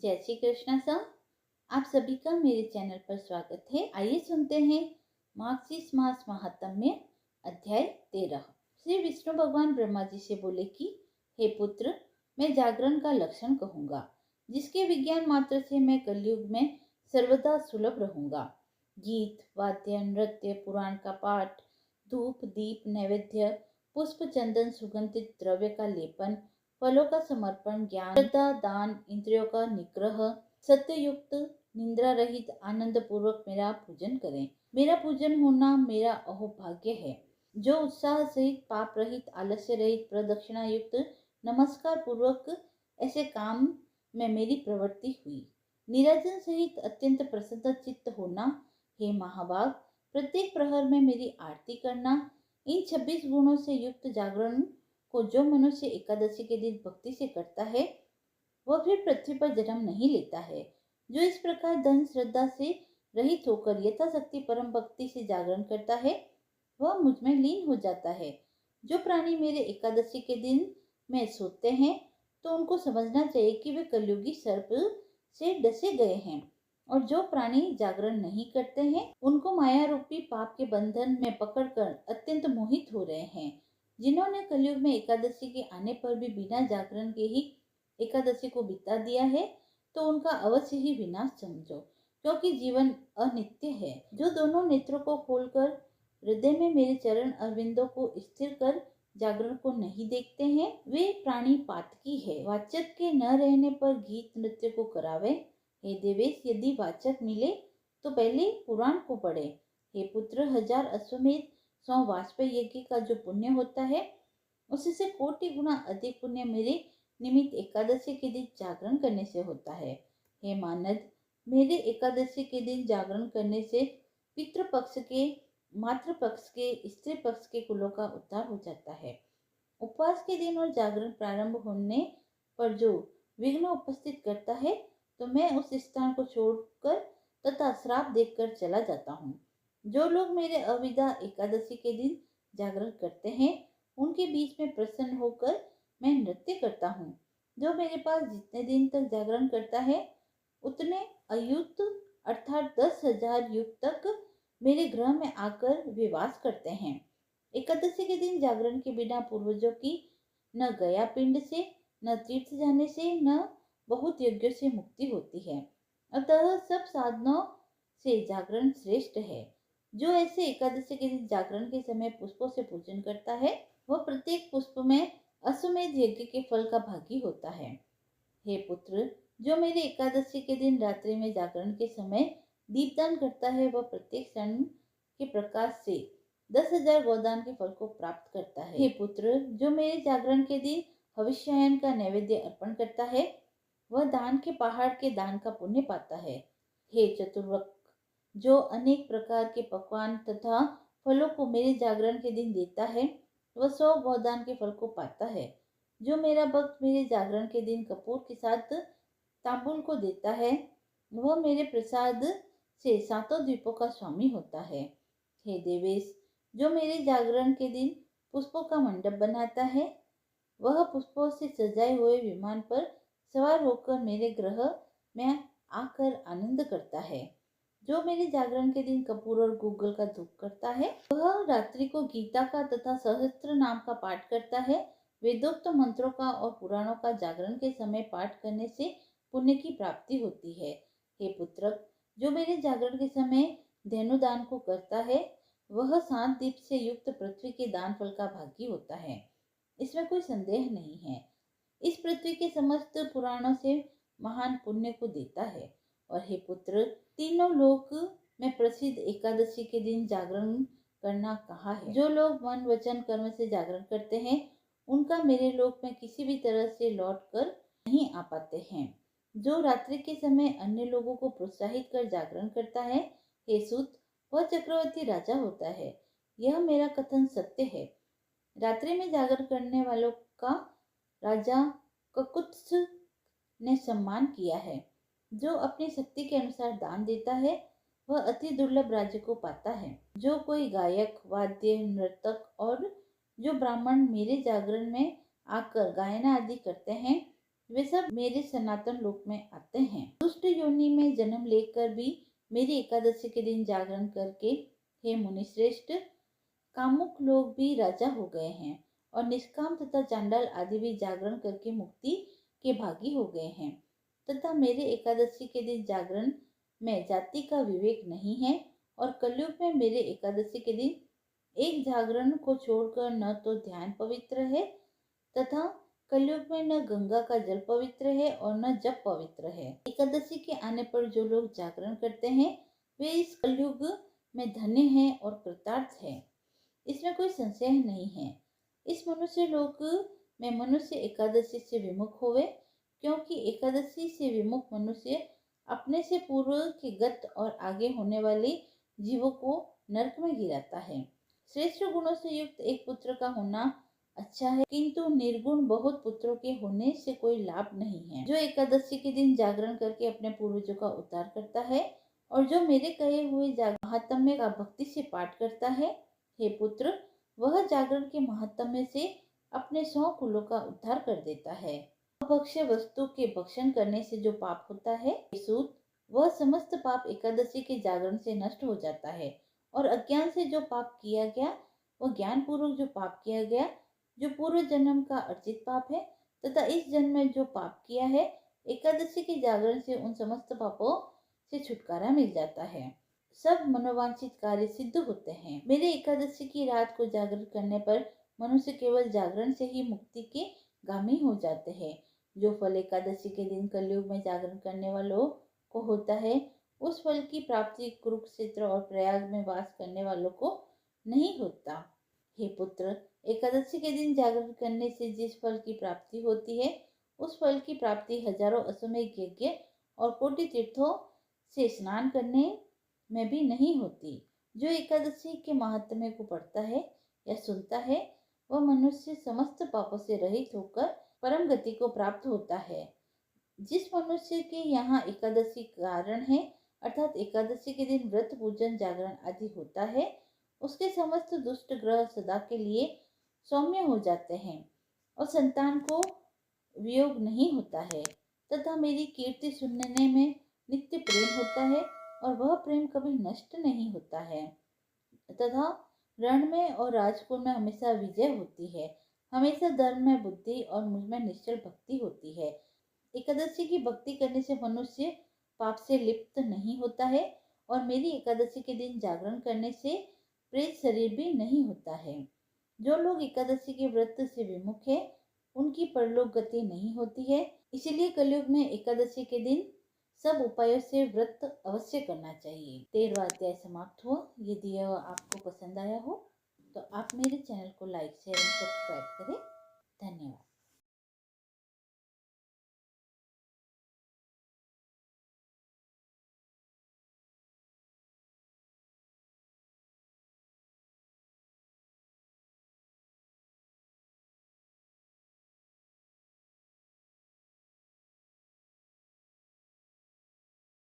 जय श्री कृष्ण सर। आप सभी का मेरे चैनल पर स्वागत है। आइए सुनते हैं मार्गशीर्ष मास महात्म्य अध्याय 13। श्री विष्णु भगवान ब्रह्मा जी से बोले कि हे पुत्र, मैं जागरण का लक्षण कहूँगा, जिसके विज्ञान मात्र से मैं कलयुग में सर्वदा सुलभ रहूँगा। गीत, वाद्य, नृत्य, पुराण का पाठ, धूप, दीप, नैवेद्य, पुष्प, चंदन, सुगंधित द्रव्य का लेपन, फलों का समर्पण, ज्ञान, श्रद्धा, दान, इंद्रियों का निग्रह, सत्ययुक्त, निंद्रा रहित, आनंद पूर्वक मेरा पूजन करें। मेरा पूजन होना मेरा अहोभाग्य है। जो उत्साह सहित, पाप रहित, आलस्य रहित, प्रदक्षिणा युक्त, नमस्कार पूर्वक ऐसे काम में मेरी प्रवृत्ति हुई। निराजन सहित अत्यंत प्रसन्न चित्त होना। हे महाभाग, प्रत्येक प्रहर में मेरी आरती करना। इन 26 गुणों से युक्त जागरण को जो मनुष्य एकादशी के दिन भक्ति से करता है, वह फिर पृथ्वी पर जन्म नहीं लेता है। जो इस प्रकार धन श्रद्धा से रहित होकर यथाशक्ति परम भक्ति से जागरण करता है, वह मुझ में लीन हो जाता है। जो प्राणी मेरे एकादशी के दिन में सोते हैं, तो उनको समझना चाहिए कि वे कलयुगी सर्प से डसे गए हैं। और जो प्राणी जागरण नहीं करते हैं, उनको माया रूपी पाप के बंधन में पकड़कर अत्यंत मोहित हो रहे हैं। जिन्होंने कलयुग में एकादशी के आने पर भी बिना जागरण के ही एकादशी को बिता दिया है, तो उनका अवश्य ही विनाश समझो, क्योंकि जीवन अनित्य है। जो दोनों नेत्रों को खोलकर हृदय में मेरे चरण अरविंदों को स्थिर कर जागरण को नहीं देखते हैं, वे प्राणी पातकी है। वाचक के न रहने पर गीत नृत्य को करावे। हे देवेश, यदि वाचक मिले तो पहले पुराण को पढ़े। हे पुत्र, 1000 अश्वमेध 100 वाजपेयी यज्ञ का जो पुण्य होता है, उससे कोटि गुना अधिक पुण्य मेरे निमित्त एकादशी के दिन जागरण करने से होता है। हे मानद, मेरे एकादशी के दिन जागरण करने से पितृ पक्ष के, मातृ पक्ष के, स्त्री पक्ष के कुलों का उद्धार हो जाता है। उपवास के दिन और जागरण प्रारंभ होने पर जो विघ्न उपस्थित करता है, तो मैं उस स्थान को छोड़कर तथा श्राप देकर चला जाता हूँ। जो लोग मेरे अविदा एकादशी के दिन जागरण करते हैं, उनके बीच में प्रसन्न होकर मैं नृत्य करता हूँ। जो मेरे पास जितने दिन तक जागरण करता है, उतने अयुक्त अर्थात 10,000 युग तक मेरे गृह में आकर वे वास करते हैं। एकादशी के दिन जागरण के बिना पूर्वजों की न गया पिंड से, न तीर्थ जाने से, न बहुत यज्ञों से मुक्ति होती है। अतः सब साधनों से जागरण श्रेष्ठ है। जो ऐसे एकादशी के दिन जागरण के समय पुष्पों से पूजन करता है, वह प्रत्येक पुष्प में अश्वमेध यज्ञ के फल का भागी होता है। हे पुत्र, जो मेरे एकादशी के दिन रात्रि में जागरण के समय दीपदान करता है, वह प्रत्येक क्षण के प्रकाश से 10,000 गोदान के फल को प्राप्त करता है। हे पुत्र, जो मेरे जागरण के दिन हविष्यायन का नैवेद्य अर्पण करता है, वह दान के पहाड़ के दान का पुण्य पाता है। हे चतुर्वक, जो अनेक प्रकार के पकवान तथा फलों को मेरे जागरण के दिन देता है, वह 100 गोदान के फल को पाता है। जो मेरा भक्त मेरे जागरण के दिन कपूर के साथ तांबुल को देता है, वह मेरे प्रसाद से 7 द्वीपों का स्वामी होता है। हे देवेश, जो मेरे जागरण के दिन पुष्पों का मंडप बनाता है, वह पुष्पों से सजाए हुए विमान पर सवार होकर मेरे ग्रह में आकर आनंद करता है। जो मेरे जागरण के दिन कपूर और गूगल का धूप करता है, वह रात्रि को गीता का तथा सहस्त्र नाम का पाठ करता है। वेदोक्त मंत्रों का और पुराणों का जागरण के समय पाठ करने से पुण्य की प्राप्ति होती है। हे पुत्र, जो मेरे जागरण के समय धेनुदान को करता है, वह 7 दीप से युक्त पृथ्वी के दान फल का भागी होता है। इसमें कोई संदेह नहीं है। इस पृथ्वी के समस्त पुराणों से महान पुण्य को देता है। और हे पुत्र, तीनों लोक में प्रसिद्ध एकादशी के दिन जागरण करना कहा है। जो लोग मन वचन कर्म से जागरण करते हैं, उनका मेरे लोक में किसी भी तरह से लौट कर नहीं आ पाते हैं। जो रात्रि के समय अन्य लोगों को प्रोत्साहित कर जागरण करता है, हे सूत, वह चक्रवर्ती राजा होता है। यह मेरा कथन सत्य है। रात्रि में जागरण करने वालों का राजा ककुत्स ने सम्मान किया है। जो अपनी शक्ति के अनुसार दान देता है, वह अति दुर्लभ राज्य को पाता है। जो कोई गायक, वाद्य, नर्तक और जो ब्राह्मण मेरे जागरण में आकर गायना आदि करते हैं, वे सब मेरे सनातन लोक में आते हैं। दुष्ट योनि में जन्म लेकर भी मेरी एकादशी के दिन जागरण करके हे मुनि श्रेष्ठ, कामुक लोग भी राजा हो गए हैं और निष्काम तथा चांडाल आदि भी जागरण करके मुक्ति के भागी हो गए हैं। तथा मेरे एकादशी के दिन जागरण में जाति का विवेक नहीं है और कलयुग में मेरे एकादशी के दिन एक जागरण को छोड़कर न तो ध्यान पवित्र है तथा कलयुग में न गंगा का जल पवित्र है और न जप पवित्र है। एकादशी के आने पर जो लोग जागरण करते हैं वे इस कलयुग में धन्य हैं और कृतार्थ है, इसमें कोई संशय नहीं है। इस मनुष्य लोक में मनुष्य एकादशी से विमुख होवे, क्योंकि एकादशी से विमुख मनुष्य अपने से पूर्व के गत और आगे होने वाले जीवों को नरक में गिराता है। श्रेष्ठ गुणों से युक्त एक पुत्र का होना अच्छा है, किंतु निर्गुण बहुत पुत्रों के होने से कोई लाभ नहीं है। जो एकादशी के दिन जागरण करके अपने पूर्वजों का उद्धार करता है और जो मेरे कहे हुए महात्म्य का भक्ति से पाठ करता है, हे पुत्र, वह जागरण के महात्म्य से अपने 100 कुलों का उद्धार कर देता है। अभक्ष्य वस्तु के भक्षण करने से जो पाप होता है, सूत, वह समस्त पाप एकादशी के जागरण से नष्ट हो जाता है। और अज्ञान से जो पाप किया गया, वह ज्ञान पूर्वक जो पाप किया गया, जो पूर्व जन्म का अर्जित पाप है, तथा इस जन्म में जो पाप किया है, एकादशी के जागरण से उन समस्त पापों से छुटकारा मिल जाता है। सब मनोवांछित कार्य सिद्ध होते हैं। मेरे एकादशी की रात को जागरण करने पर मनुष्य केवल जागरण से ही मुक्ति के गामी हो जाते हैं। जो फल एकादशी के दिन कलयुग में जागरण करने वालों को होता है, उस फल की प्राप्ति कुरुक्षेत्र और प्रयाग में वास करने वालों को नहीं होता। हे पुत्र, एकादशी के दिन जागरण करने से जिस फल की प्राप्ति होती है, उस फल की प्राप्ति हजारों अश्वमेध यज्ञ और कोटि तीर्थों से स्नान करने में भी नहीं होती। जो एकादशी के महात्म्य को पढ़ता है या सुनता है, वह मनुष्य समस्त पापों से रहित होकर परम गति को प्राप्त होता है। जिस मनुष्य के यहाँ एकादशी कारण है, अर्थात एकादशी के दिन व्रत पूजन जागरण आदि होता है, उसके समस्त दुष्ट ग्रह सदा के लिए सौम्य हो जाते हैं और संतान को वियोग नहीं होता है तथा मेरी कीर्ति सुनने में नित्य प्रेम होता है और वह प्रेम कभी नष्ट नहीं होता है तथा रण में और राजकुल में हमेशा विजय होती है। हमेशा धर्म में बुद्धि और मुझ में निश्चल भक्ति होती है। एकादशी की भक्ति करने से मनुष्य पाप से लिप्त नहीं होता है और मेरी एकादशी के दिन जागरण करने से प्रेत शरीर भी नहीं होता है। जो लोग एकादशी के व्रत से विमुख है, उनकी परलोक गति नहीं होती है। इसीलिए कलयुग में एकादशी के दिन सब उपायों से व्रत अवश्य करना चाहिए। 13वां अध्याय समाप्त हुआ। यदि यह आपको पसंद आया हो तो आप मेरे चैनल को लाइक शेयर एंड सब्सक्राइब करें। धन्यवाद।